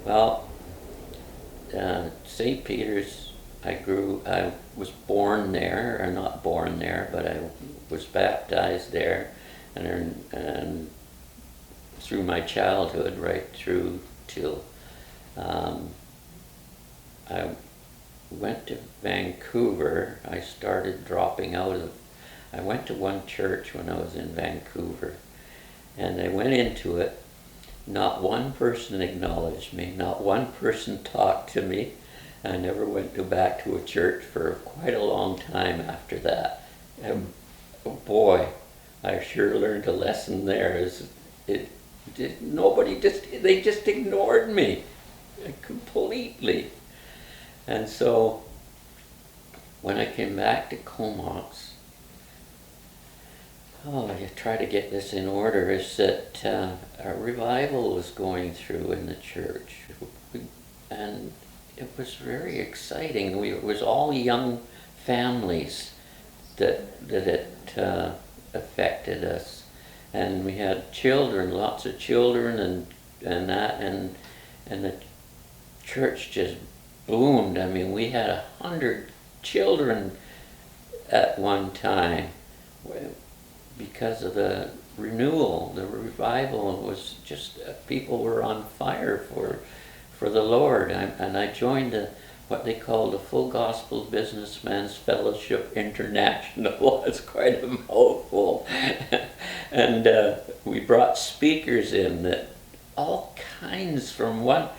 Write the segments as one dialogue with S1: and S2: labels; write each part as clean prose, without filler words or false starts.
S1: Well, St. Peter's, I was born there, or not born there, but I was baptized there, and through my childhood, right through till um, I went to Vancouver. I started dropping out of. I went to one church when I was in Vancouver, and I went into it. Not one person acknowledged me. Not one person talked to me. I never went back to a church for quite a long time after that. And boy, I sure learned a lesson there. They just ignored me completely. And so when I came back to Comox, I try to get this in order, is that a revival was going through in the church. And it was very exciting. It was all young families that it affected us. And we had children, lots of children, and the church just boomed. I mean, we had 100 children at one time because of the renewal, the revival. It was just people were on fire for the Lord. And I joined what they call the Full Gospel Businessman's Fellowship International. It's quite a mouthful. And we brought speakers in that all kinds from one.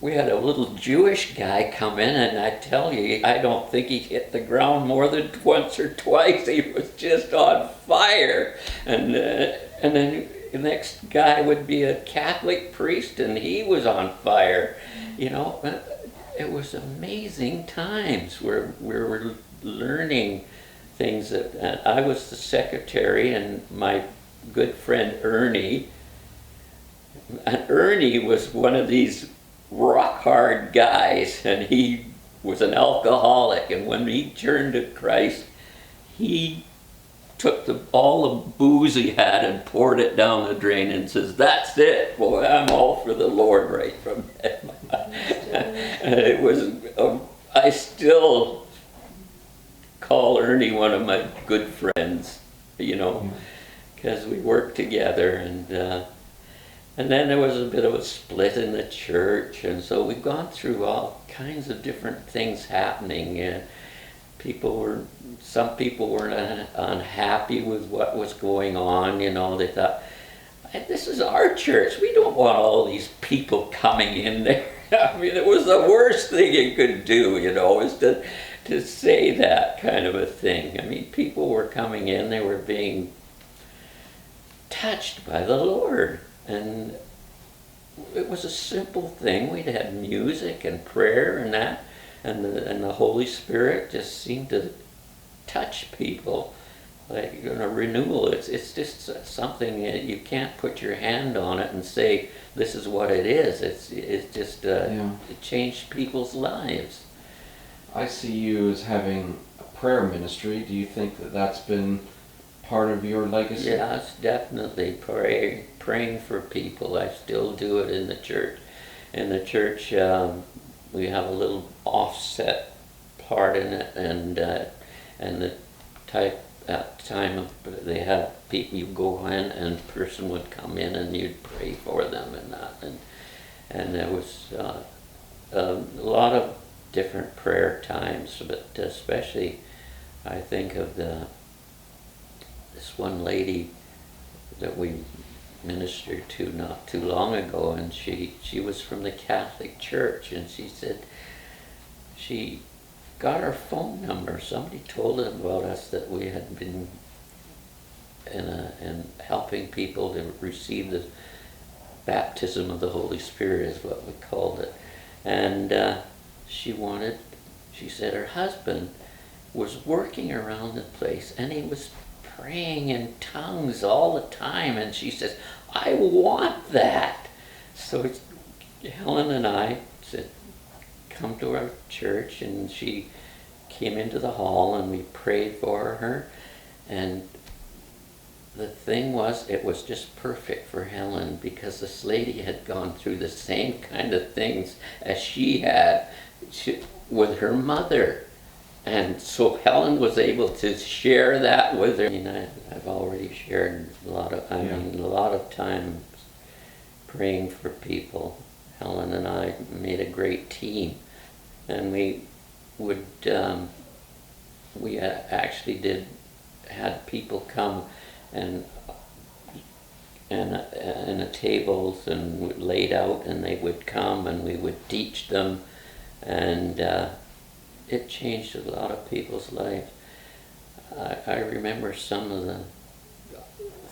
S1: We had a little Jewish guy come in, and I tell you, I don't think he hit the ground more than once or twice. He was just on fire. And then the next guy would be a Catholic priest, and he was on fire. You know, it was amazing times where we were learning things. That I was the secretary, and my good friend Ernie. And Ernie was one of these rock hard guys, and he was an alcoholic, and when he turned to Christ, he took all the booze he had and poured it down the drain and says, "That's it, boy, I'm all for the Lord," right from then. And it was, I still call Ernie one of my good friends, you know, because we worked together. And then there was a bit of a split in the church, and so we've gone through all kinds of different things happening. Some people were unhappy with what was going on. You know, they thought, "This is our church. We don't want all these people coming in there." I mean, it was the worst thing you could do, you know, is to say that kind of a thing. I mean, people were coming in; they were being touched by the Lord. And it was a simple thing. We'd had music and prayer and that, and the Holy Spirit just seemed to touch people like, you know, renewal. It's just something that you can't put your hand on it and say this is what it is. It's just it changed people's lives.
S2: I see you as having a prayer ministry. Do you think that that's been part of your legacy?
S1: Yes, definitely. Praying for people. I still do it in the church. In the church, we have a little offset part in it, and the time of they have people, you go in and a person would come in and you'd pray for them and that, and there was a lot of different prayer times, but especially I think of this one lady that we ministered to not too long ago, and she was from the Catholic Church, and she said she got our phone number. Somebody told her about us, that we had been in helping people to receive the baptism of the Holy Spirit is what we called it. And she said her husband was working around the place, and he was praying in tongues all the time, and she says, "I want that." So Helen and I said, "Come to our church," and she came into the hall and we prayed for her, and the thing was, it was just perfect for Helen because this lady had gone through the same kind of things as she had with her mother. And so Helen was able to share that with her. I mean, I've already shared a lot of, a lot of time praying for people. Helen and I made a great team. And we would, we actually had people come and the tables and laid out, and they would come and we would teach them, and it changed a lot of people's lives. I remember some of the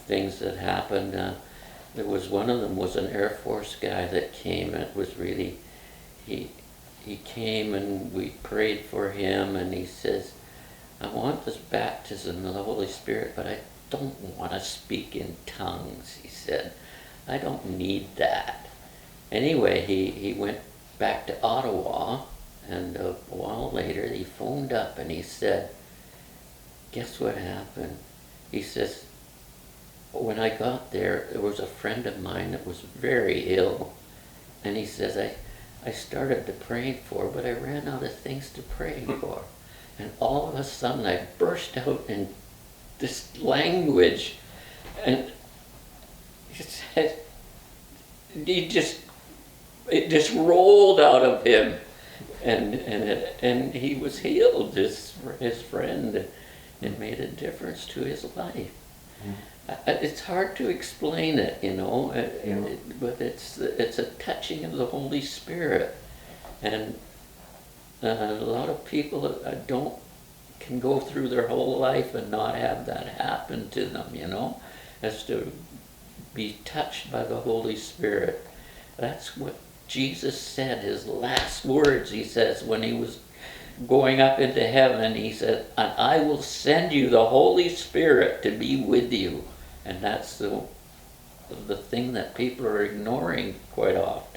S1: things that happened. There was one of them was an Air Force guy that came. It was really, he came and we prayed for him, and he says, I want this baptism of the Holy Spirit, but I don't want to speak in tongues, he said. I don't need that. Anyway, he went back to Ottawa, and a while later he phoned up and he said, guess what happened? He says, when I got there was a friend of mine that was very ill, and he says, I started to pray for, but I ran out of things to pray for. And all of a sudden I burst out in this language, and he said, it just rolled out of him, and he was healed. His friend, it made a difference to his life. It's hard to explain it, but it's a touching of the Holy Spirit, and a lot of people can go through their whole life and not have that happen to them, as to be touched by the Holy Spirit. That's what Jesus said, his last words. He says when he was going up into heaven, he said, and I will send you the Holy Spirit to be with you. And that's the thing that people are ignoring quite often.